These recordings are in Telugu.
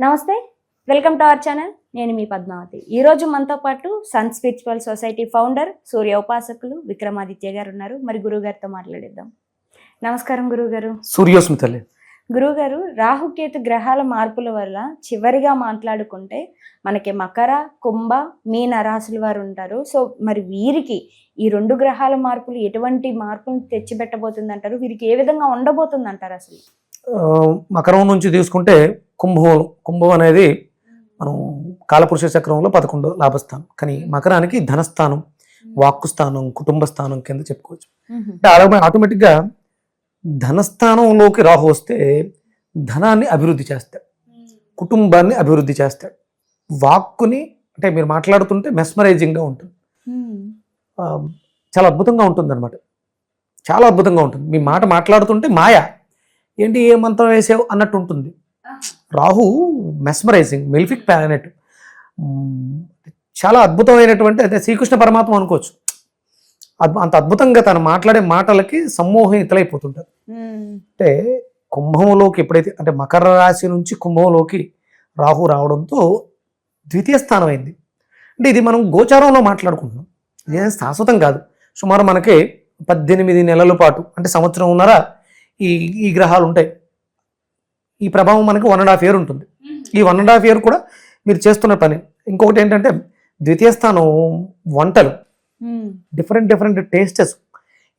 నమస్తే, వెల్కమ్ టు అవర్ ఛానల్. నేను మీ పద్మావతి. ఈరోజు మనతో పాటు సన్ స్పిరిచువల్ సొసైటీ ఫౌండర్, సూర్య ఉపాసకులు విక్రమాదిత్య గారు ఉన్నారు. మరి గురువు గారితో మాట్లాడేద్దాం. నమస్కారం గురువు గారు. సూర్యోస్మితలే. గురువు గారు, రాహుకేతు గ్రహాల మార్పుల వల్ల చివరిగా మాట్లాడుకుంటే మనకి మకర, కుంభ, మీన రాశుల వారు ఉంటారు. సో మరి వీరికి ఈ రెండు గ్రహాల మార్పులు ఎటువంటి మార్పులు తెచ్చిపెట్టబోతుంది అంటారు? వీరికి ఏ విధంగా ఉండబోతుంది అంటారు? అసలు మకరం నుంచి తీసుకుంటే కుంభం అనేది మనం కాలపురుష చక్రంలో 11 లాభస్థానం, కానీ మకరానికి ధనస్థానం, వాక్కు స్థానం, కుటుంబ స్థానం కింద చెప్పుకోవచ్చు. అంటే ఆటోమేటిక్గా ధనస్థానంలోకి రాహు వస్తే ధనాన్ని అభివృద్ధి చేస్తాడు, కుటుంబాన్ని అభివృద్ధి చేస్తాడు, వాక్కుని అంటే మీరు మాట్లాడుతుంటే మెస్మరైజింగ్గా ఉంటుంది, చాలా అద్భుతంగా ఉంటుంది అనమాట. చాలా అద్భుతంగా ఉంటుంది. మీ మాట మాట్లాడుతుంటే మాయ ఏంటి ఏ మంత్రం వేసావు అన్నట్టు ఉంటుంది. రాహు మెస్మరైజింగ్ మెలిఫిక్ ప్లానెట్, చాలా అద్భుతమైనటువంటి అదే శ్రీకృష్ణ పరమాత్మ అనుకోవచ్చు. అంత అద్భుతంగా తను మాట్లాడే మాటలకి సమ్మోహితులైపోతుంటారు. అంటే కుంభంలోకి ఎప్పుడైతే అంటే మకర రాశి నుంచి కుంభంలోకి రాహు రావడంతో ద్వితీయ స్థానం అయింది. అంటే ఇది మనం గోచారంలో మాట్లాడుకుంటున్నాం, ఇదేం శాశ్వతం కాదు. సుమారు మనకి 18 నెలల పాటు అంటే సంవత్సరంన్నర ఈ గ్రహాలు ఉంటాయి. ఈ ప్రభావం మనకి 1.5 year ఉంటుంది. ఈ 1.5 year కూడా మీరు చేస్తున్న పని. ఇంకొకటి ఏంటంటే ద్వితీయ స్థానం వంటలు, డిఫరెంట్ టేస్టెస్,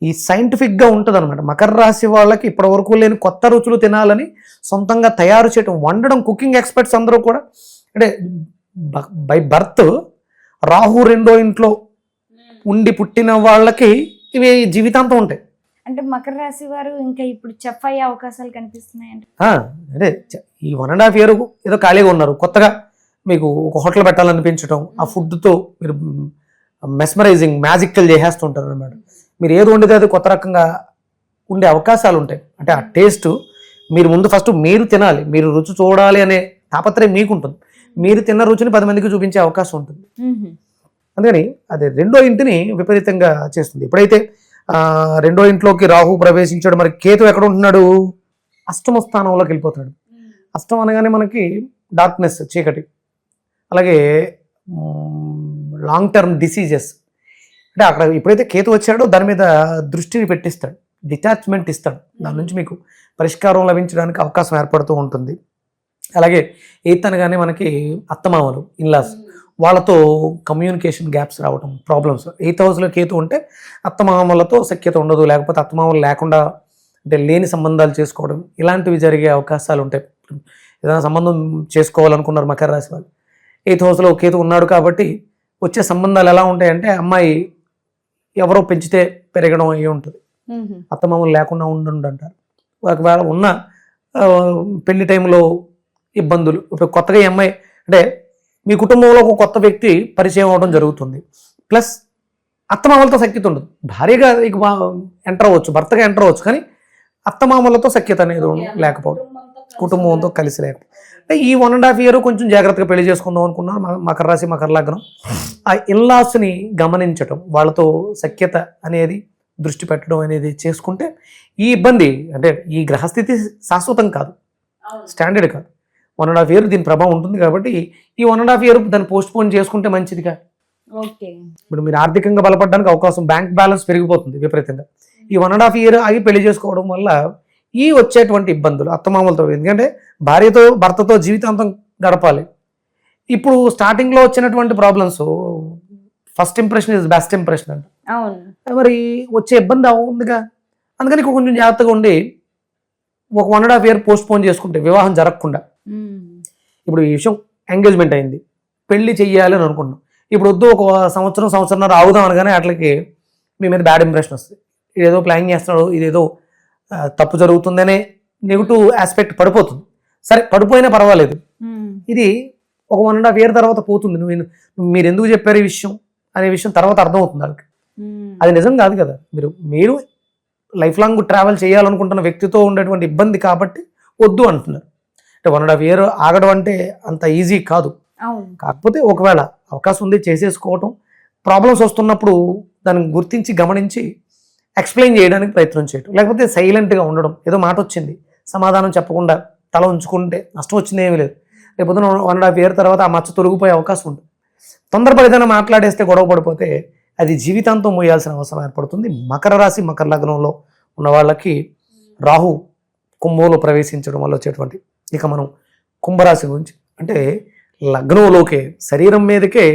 ఈ సైంటిఫిక్గా ఉంటుంది అనమాట. మకర రాశి వాళ్ళకి ఇప్పటి వరకు లేని కొత్త రుచులు తినాలని సొంతంగా తయారు చేయడం, వండడం, కుకింగ్ ఎక్స్పర్ట్స్ అందరూ కూడా అంటే బై బర్త్ రాహు 2వ ఇంట్లో ఉండి పుట్టిన వాళ్ళకి ఇవి జీవితాంతం ఉంటాయి. అంటే మకర రాశి వారు ఇంకా ఇప్పుడు చెఫ్ అయ్యే అవకాశాలు కనిపిస్తున్నాయండి. అంటే ఈ 1.5 year ఏదో ఖాళీగా ఉన్నారు, కొత్తగా మీకు ఒక హోటల్ పెట్టాలనిపించడం, ఆ ఫుడ్తో మీరు మెస్మరైజింగ్ మ్యాజికల్ చేసేస్తుంటారు అనమాట. మీరు ఏది వండితే అది కొత్త రకంగా ఉండే అవకాశాలు ఉంటాయి. అంటే ఆ టేస్ట్ మీరు ముందు ఫస్ట్ మీరు తినాలి, మీరు రుచి చూడాలి అనే తాపత్రయం మీకు ఉంటుంది. మీరు తిన్న రుచిని 10 మందికి చూపించే అవకాశం ఉంటుంది. అందుకని అది 2వ ఇంటిని విపరీతంగా చేస్తుంది. ఎప్పుడైతే 2వ ఇంట్లోకి రాహు ప్రవేశించాడు, మరి కేతు ఎక్కడ ఉంటున్నాడు? అష్టమ స్థానంలోకి వెళ్ళిపోతున్నాడు. అష్టం అనగానే మనకి డార్క్నెస్, చీకటి, అలాగే లాంగ్ టర్మ్ డిసీజెస్. అంటే అక్కడ ఎప్పుడైతే కేతు వచ్చాడో దాని మీద దృష్టిని పెట్టిస్తాడు, డిటాచ్మెంట్ ఇస్తాడు, దాని నుంచి మీకు పరిష్కారం లభించడానికి అవకాశం ఏర్పడుతూ ఉంటుంది. అలాగే 8th అనగానే మనకి అత్తమామలు, ఇన్లాస్, వాళ్ళతో కమ్యూనికేషన్ గ్యాప్స్ రావడం, ప్రాబ్లమ్స్. 8th houseలో కేతు ఉంటే అత్తమామలతో సఖ్యత ఉండదు, లేకపోతే అత్తమామలు లేకుండా అంటే లేని సంబంధాలు చేసుకోవడం, ఇలాంటివి జరిగే అవకాశాలు ఉంటాయి. ఏదైనా సంబంధం చేసుకోవాలనుకున్నారు మకర రాశి వాళ్ళు, 8th houseలో కేతు ఉన్నాడు కాబట్టి వచ్చే సంబంధాలు ఎలా ఉంటాయంటే అమ్మాయి ఎవరో పెంచితే పెరగడం అయ్యి ఉంటుంది, అత్తమామలు లేకుండా ఉండంటారు. ఒకవేళ ఉన్న పెళ్లి టైంలో ఇబ్బందులు. ఇప్పుడు కొత్తగా ఈ అమ్మాయి అంటే మీ కుటుంబంలో ఒక కొత్త వ్యక్తి పరిచయం అవడం జరుగుతుంది, ప్లస్ అత్తమామలతో సఖ్యత ఉండదు. భార్యగా ఎంటర్ అవ్వచ్చు, భర్తగా ఎంటర్ అవ్వచ్చు, కానీ అత్తమామలతో సఖ్యత అనేది లేకపోవడం, కుటుంబంతో కలిసి లేకపోవడం. అంటే ఈ 1.5 year కొంచెం జాగ్రత్తగా పెళ్లి చేసుకుందాం అనుకున్నాను మకర రాశి, మకర లగ్నం. ఆ ఇన్లాస్ని గమనించటం, వాళ్ళతో సఖ్యత అనేది దృష్టి పెట్టడం అనేది చేసుకుంటే ఈ ఇబ్బంది అంటే ఈ గ్రహస్థితి శాశ్వతం కాదు, స్టాండర్డ్ కాదు. 1.5 year దీని ప్రభావం ఉంటుంది కాబట్టి ఈ 1.5 year దాన్ని పోస్ట్ పోన్ చేసుకుంటే మంచిది కాదు. ఇప్పుడు మీరు ఆర్థికంగా బలపడడానికి అవకాశం, బ్యాంక్ బ్యాలెన్స్ పెరిగిపోతుంది విపరీతంగా. ఈ 1.5 year ఆగి పెళ్లి చేసుకోవడం వల్ల ఈ వచ్చేటువంటి ఇబ్బందులు అత్తమామలతో, ఎందుకంటే భార్యతో భర్తతో జీవితాంతం గడపాలి. ఇప్పుడు స్టార్టింగ్లో వచ్చినటువంటి problems first impression is best impression అంట. మరి వచ్చే ఇబ్బంది ఉందిగా, అందుకని కొంచెం జాగ్రత్తగా ఉండి ఒక 1.5 year పోస్ట్ పోన్ చేసుకుంటే వివాహం జరగకుండా. ఇప్పుడు ఈ విషయం ఎంగేజ్మెంట్ అయింది, పెళ్లి చెయ్యాలి అని అనుకున్నాం, ఇప్పుడు వద్దు ఒక సంవత్సరంన్నర ఆగుదాం అనగానే అట్లకి మీ మీద బ్యాడ్ ఇంప్రెషన్ వస్తుంది. ఇదేదో ప్లానింగ్ చేస్తున్నాడు, ఇదేదో తప్పు జరుగుతుందనే నెగిటివ్ ఆస్పెక్ట్ పడిపోతుంది. సరే పడిపోయినా పర్వాలేదు, ఇది ఒక 1.5 year తర్వాత పోతుంది. మీరు ఎందుకు చెప్పారు ఈ విషయం అనే విషయం తర్వాత అర్థమవుతుంది వాళ్ళకి. అది నిజం కాదు కదా, మీరు లైఫ్ లాంగ్ ట్రావెల్ చేయాలనుకుంటున్న వ్యక్తితో ఉండేటువంటి ఇబ్బంది కాబట్టి వద్దు అంటున్నారు. అంటే 1.5 year ఆగడం అంటే అంత ఈజీ కాదు. కాకపోతే ఒకవేళ అవకాశం ఉంది చేసేసుకోవటం, ప్రాబ్లమ్స్ వస్తున్నప్పుడు దాన్ని గుర్తించి గమనించి ఎక్స్ప్లెయిన్ చేయడానికి ప్రయత్నం చేయటం, లేకపోతే సైలెంట్గా ఉండడం. ఏదో మాట వచ్చింది సమాధానం చెప్పకుండా తల ఉంచుకుంటే నష్టం వచ్చింది ఏమీ లేదు. రేపు 1.5 year తర్వాత ఆ మచ్చ తొలగిపోయే అవకాశం ఉంటుంది. తొందరపడి ఏదైనా మాట్లాడేస్తే గొడవ పడిపోతే అది జీవితాంతం మోయాల్సిన అవసరం ఏర్పడుతుంది. మకర రాశి మకర లగ్నంలో ఉన్న వాళ్ళకి రాహు కుంభంలో ప్రవేశించడం వల్ల వచ్చేటువంటి, ఇక మనం కుంభరాశి గురించి అంటే లగ్నంలోకే శరీరం మీదకే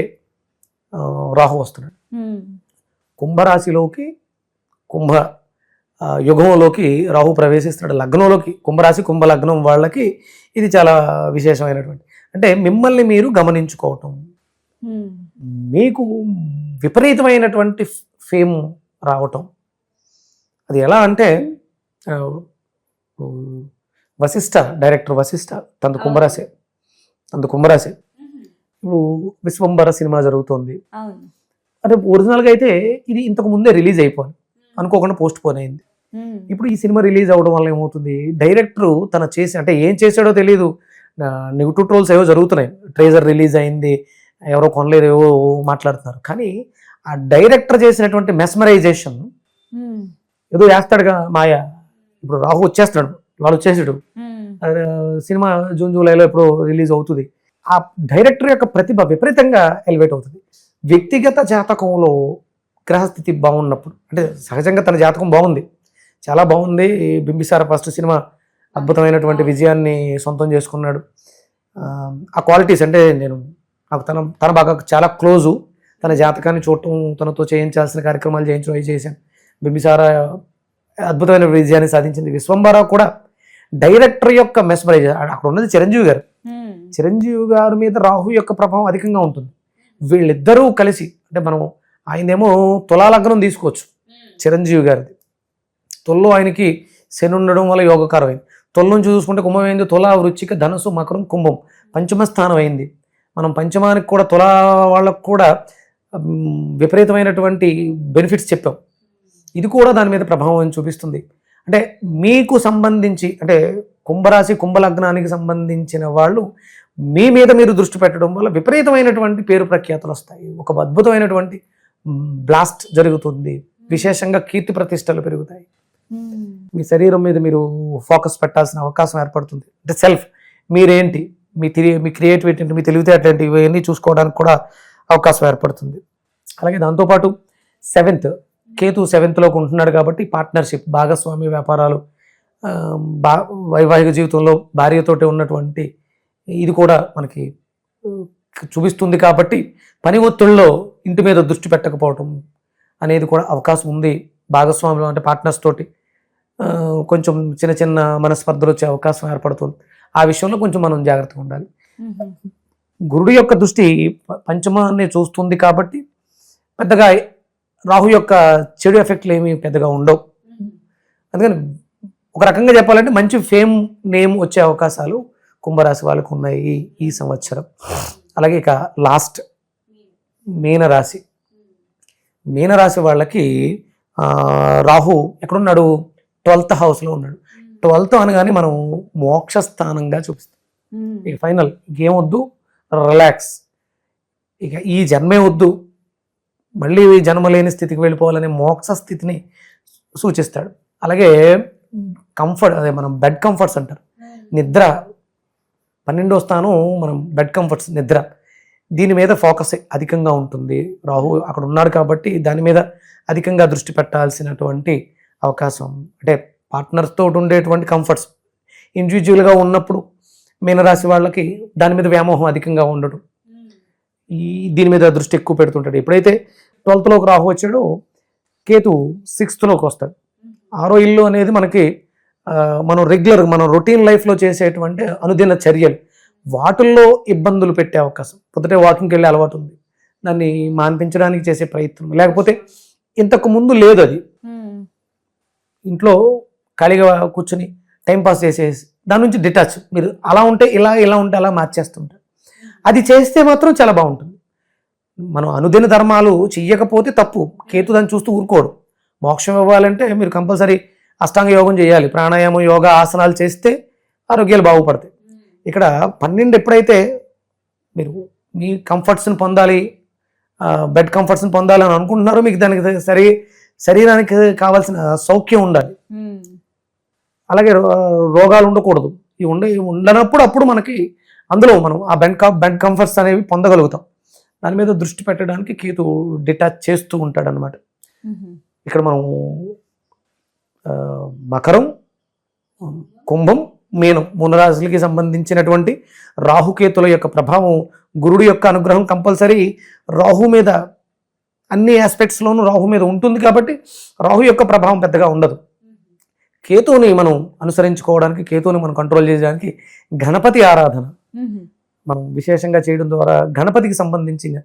రాహు వస్తున్నాడు. కుంభరాశిలోకి కుంభ యుగంలోకి రాహు ప్రవేశిస్తున్నాడు. లగ్నంలోకి కుంభరాశి కుంభ లగ్నం వాళ్ళకి ఇది చాలా విశేషమైనటువంటి, అంటే మిమ్మల్ని మీరు గమనించుకోవటం, మీకు విపరీతమైనటువంటి ఫేమ్ రావటం. అది ఎలా అంటే వశిష్ఠ డైరెక్టర్ వశిష్ఠ తనది కుంభరాశి, ఇప్పుడు విశ్వంబర సినిమా జరుగుతోంది. అంటే ఒరిజినల్గా అయితే ఇది ఇంతకు ముందే రిలీజ్ అయిపోయింది, అనుకోకుండా పోస్ట్ పోన్ అయింది. ఇప్పుడు ఈ సినిమా రిలీజ్ అవ్వడం వల్ల ఏమవుతుంది, డైరెక్టర్ తన చేసి అంటే ఏం చేశాడో తెలియదు, నెగిటివ్ ట్రోల్స్ ఏవో జరుగుతున్నాయి. ట్రేజర్ రిలీజ్ అయింది, ఎవరో కొనలేదు, ఏవో మాట్లాడుతున్నారు. కానీ ఆ డైరెక్టర్ చేసినటువంటి మెస్మరైజేషన్ ఏదో వేస్తాడుగా మాయ. ఇప్పుడు రాహు వచ్చేస్తాడు, వాళ్ళు వచ్చేసాడు, సినిమా జూన్ జూలైలో ఎప్పుడో రిలీజ్ అవుతుంది. ఆ డైరెక్టర్ యొక్క ప్రతిభ విపరీతంగా ఎలివేట్ అవుతుంది. వ్యక్తిగత జాతకంలో గ్రహస్థితి బాగున్నప్పుడు, అంటే సహజంగా తన జాతకం బాగుంది, చాలా బాగుంది. బింబిసార ఫస్ట్ సినిమా అద్భుతమైనటువంటి విజయాన్ని సొంతం చేసుకున్నాడు. ఆ క్వాలిటీస్ అంటే నాకు తన బాగా చాలా క్లోజు. తన జాతకాన్ని చూడటం, తనతో చేయించాల్సిన కార్యక్రమాలు చేయించడం అవి చేశాను. బింబిసార అద్భుతమైన విజయాన్ని సాధించింది. విశ్వంబర కూడా డైరెక్టర్ యొక్క మెస్మరైజ్. అక్కడ ఉన్నది చిరంజీవి గారు. చిరంజీవి గారి మీద రాహు యొక్క ప్రభావం అధికంగా ఉంటుంది. వీళ్ళిద్దరూ కలిసి, అంటే మనం ఆయనేమో తులా లగ్నం తీసుకోవచ్చు, చిరంజీవి గారిది తొల్లో ఆయనకి శని ఉండడం వల్ల యోగకారం అయింది. తొల నుంచి చూసుకుంటే కుంభం అయింది, తులా వృచ్చిక ధనుసు మకరం కుంభం పంచమ స్థానం అయింది. మనం పంచమానికి కూడా తులా వాళ్ళకు కూడా విపరీతమైనటువంటి బెనిఫిట్స్ చెప్పాం. ఇది కూడా దాని మీద ప్రభావం చూపిస్తుంది. అంటే మీకు సంబంధించి, అంటే కుంభరాశి కుంభలగ్నానికి సంబంధించిన వాళ్ళు మీ మీద మీరు దృష్టి పెట్టడం వల్ల విపరీతమైనటువంటి పేరు ప్రఖ్యాతులు వస్తాయి. ఒక అద్భుతమైనటువంటి బ్లాస్ట్ జరుగుతుంది. విశేషంగా కీర్తి ప్రతిష్టలు పెరుగుతాయి. మీ శరీరం మీద మీరు ఫోకస్ పెట్టాల్సిన అవకాశం ఏర్పడుతుంది. అంటే సెల్ఫ్, మీరేంటి, మీ క్రియేటివిటీ ఏంటి, మీ తెలివితేటలు ఏంటి, ఇవన్నీ చూసుకోవడానికి కూడా అవకాశం ఏర్పడుతుంది. అలాగే దాంతోపాటు 7th కేతు 7thలోకి ఉంటున్నాడు కాబట్టి పార్ట్నర్షిప్, భాగస్వామి వ్యాపారాలు, వైవాహిక జీవితంలో భార్యతోటి ఉన్నటువంటి ఇది కూడా మనకి చూపిస్తుంది. కాబట్టి పని ఒత్తిళ్ళలో ఇంటి మీద దృష్టి పెట్టకపోవటం అనేది కూడా అవకాశం ఉంది. భాగస్వాములు అంటే పార్ట్నర్స్ తోటి కొంచెం చిన్న చిన్న మనస్పర్ధలు వచ్చే అవకాశం ఏర్పడుతుంది. ఆ విషయంలో కొంచెం మనం జాగ్రత్తగా ఉండాలి. గురుడు యొక్క దృష్టి పంచమాన్ని చూస్తుంది కాబట్టి పెద్దగా రాహు యొక్క చెడు ఎఫెక్ట్లు ఏమి పెద్దగా ఉండవు. అందుకని ఒక రకంగా చెప్పాలంటే మంచి ఫేమ్ నేమ్ వచ్చే అవకాశాలు కుంభరాశి వాళ్ళకు ఉన్నాయి ఈ సంవత్సరం. అలాగే ఇక లాస్ట్ మీనరాశి వాళ్ళకి రాహు ఎక్కడున్నాడు, 12th హౌస్లో ఉన్నాడు. 12th అనగానే మనం మోక్ష స్థానంగా చూపిస్తాం. ఇక ఫైనల్ ఇంకేమొద్దు, రిలాక్స్, ఇక ఈ జన్మే వద్దు, మళ్ళీ జన్మ లేని స్థితికి వెళ్ళిపోవాలనే మోక్ష స్థితిని సూచిస్తాడు. అలాగే కంఫర్ట్, అదే మనం బెడ్ కంఫర్ట్స్ అంటారు, నిద్ర 12వ స్థానం మనం బెడ్ కంఫర్ట్స్, నిద్ర, దీని మీద ఫోకస్ అధికంగా ఉంటుంది. రాహు అక్కడ ఉన్నాడు కాబట్టి దాని మీద అధికంగా దృష్టి పెట్టాల్సినటువంటి అవకాశం. అంటే పార్ట్నర్స్ తోటి ఉండేటువంటి కంఫర్ట్స్ ఇండివిజువల్గా ఉన్నప్పుడు మీనరాశి వాళ్ళకి దాని మీద వ్యామోహం అధికంగా ఉండడం, దీని మీద దృష్టి ఎక్కువ పెడుతుంటాడు. ఎప్పుడైతే 12thలోకి రాహు వచ్చాడో కేతు 6thలోకి వస్తాడు. 6వ ఇల్లు అనేది మనకి మనం రెగ్యులర్ మనం రొటీన్ లైఫ్లో చేసేటువంటి అనుదిన చర్యలు, వాటిల్లో ఇబ్బందులు పెట్టే అవకాశం. పొద్దుటే వాకింగ్కి వెళ్ళే అలవాటు ఉంది, దాన్ని మాన్పించడానికి చేసే ప్రయత్నం, లేకపోతే ఇంతకు ముందు లేదు, అది ఇంట్లో ఖాళీగా కూర్చొని టైంపాస్ చేసేసి దాని నుంచి డిటాచ్, మీరు అలా ఉంటే ఇలా ఉంటే అలా మార్చేస్తుంటారు. అది చేస్తే మాత్రం చాలా బాగుంటుంది. మనం అనుదిన ధర్మాలు చెయ్యకపోతే తప్పు. కేతు దాన్ని చూస్తూ ఊరుకోడు. మోక్షం ఇవ్వాలంటే మీరు కంపల్సరీ అష్టాంగ యోగం చేయాలి, ప్రాణాయామం, యోగా, ఆసనాలు చేస్తే ఆరోగ్యాలు బాగుపడతాయి. ఇక్కడ 12 ఎప్పుడైతే మీరు మీ కంఫర్ట్స్ని పొందాలి, బెడ్ కంఫర్ట్స్ని పొందాలని అనుకుంటున్నారో, మీకు దానికి శరీరానికి కావాల్సిన సౌఖ్యం ఉండాలి. అలాగే రోగాలు ఉండకూడదు. ఇవి ఉండనప్పుడు అప్పుడు మనకి అందులో మనం ఆ బెడ్ కంఫర్ట్స్ అనేవి పొందగలుగుతాం. దాని మీద దృష్టి పెట్టడానికి కేతు డిటాచ్ చేస్తూ ఉంటాడు అనమాట. ఇక్కడ మనం మకరం, కుంభం, మీనం 3 రాశులకి సంబంధించినటువంటి రాహుకేతుల యొక్క ప్రభావం, గురుడు యొక్క అనుగ్రహం కంపల్సరీ రాహు మీద అన్ని ఆస్పెక్ట్స్లోనూ రాహు మీద ఉంటుంది కాబట్టి రాహు యొక్క ప్రభావం పెద్దగా ఉండదు. కేతువుని మనం అనుసరించుకోవడానికి, కేతువుని మనం కంట్రోల్ చేయడానికి గణపతి ఆరాధన మనం విశేషంగా చేయడం ద్వారా గణపతికి సంబంధించిన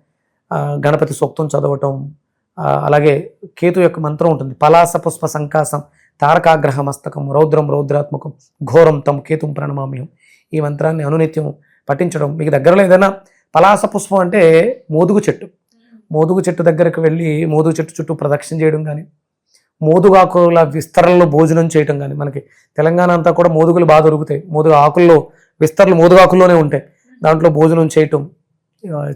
గణపతి సూక్తం చదవటం, అలాగే కేతు యొక్క మంత్రం ఉంటుంది, పలాస పుష్ప సంకాసం తారకాగ్రహ మస్తకం రౌద్రం రౌద్రాత్మకం ఘోరం తం కేతుం ప్రణమామ్యం. ఈ మంత్రాన్ని అనునిత్యం పఠించడం. మీకు దగ్గరలో ఏదైనా పలాస పుష్పం అంటే మోదుగు చెట్టు, మోదుగు చెట్టు దగ్గరకు వెళ్ళి మోదుగు చెట్టు చుట్టూ ప్రదక్షిణ చేయడం కానీ, మోదుగాకుల విస్తరణలో భోజనం చేయటం కానీ, మనకి తెలంగాణ అంతా కూడా మోదుగులు బాగా దొరుకుతాయి, మోదుగు ఆకుల్లో విస్తరణలు మోదుగాకుల్లోనే ఉంటాయి, దాంట్లో భోజనం చేయటం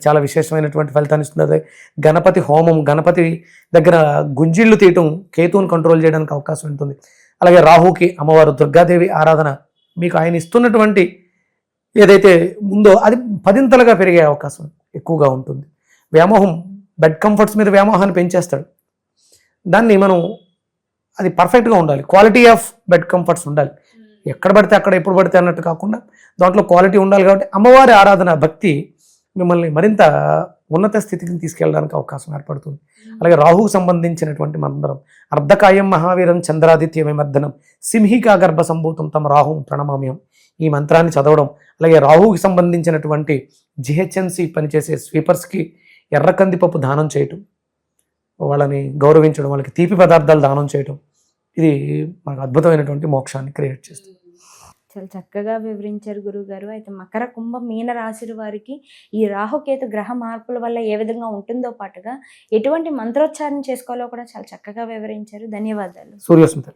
చాలా విశేషమైనటువంటి ఫలితాన్ని ఇస్తుంది. అదే గణపతి హోమం, గణపతి దగ్గర గుంజిళ్ళు తీయటం కేతువుని కంట్రోల్ చేయడానికి అవకాశం ఉంటుంది. అలాగే రాహుకి అమ్మవారు దుర్గాదేవి ఆరాధన, మీకు ఆయన ఇస్తున్నటువంటి ఏదైతే ఉందో అది 10ంతలుగా పెరిగే అవకాశం ఎక్కువగా ఉంటుంది. వ్యామోహం, బెడ్ కంఫర్ట్స్ మీద వ్యామోహాన్ని పెంచేస్తాడు. దాన్ని మనం అది పర్ఫెక్ట్గా ఉండాలి, క్వాలిటీ ఆఫ్ బెడ్ కంఫర్ట్స్ ఉండాలి. ఎక్కడ పడితే అక్కడ ఎప్పుడు పడితే అన్నట్టు కాకుండా దాంట్లో క్వాలిటీ ఉండాలి. కాబట్టి అమ్మవారి ఆరాధన, భక్తి మిమ్మల్ని మరింత ఉన్నత స్థితికి తీసుకెళ్ళడానికి అవకాశం ఏర్పడుతుంది. అలాగే రాహుకు సంబంధించినటువంటి మంత్రం అర్ధకాయం మహావీరం చంద్రాదిత్యమర్దనం సింహికా గర్భ సంభూతం తమ రాహుం ప్రణమామ్యం. ఈ మంత్రాన్ని చదవడం, అలాగే రాహుకి సంబంధించినటువంటి జిహెచ్ఎంసి పనిచేసే స్వీపర్స్కి ఎర్ర కందిపప్పు దానం చేయటం, వాళ్ళని గౌరవించడం, వాళ్ళకి తీపి పదార్థాలు దానం చేయటం, ఇది మనకు అద్భుతమైనటువంటి మోక్షాన్ని క్రియేట్ చేస్తుంది. చాలా చక్కగా వివరించారు గురువుగారు. అయితే మకర, కుంభ, మీన రాశుల వారికి ఈ రాహుకేతు గ్రహ మార్పుల వల్ల ఏ విధంగా ఉంటుందో పాటుగా ఎటువంటి మంత్రోచ్చారణ చేసుకోవాలో కూడా చాలా చక్కగా వివరించారు. ధన్యవాదాలు. సూర్యోస్మిత.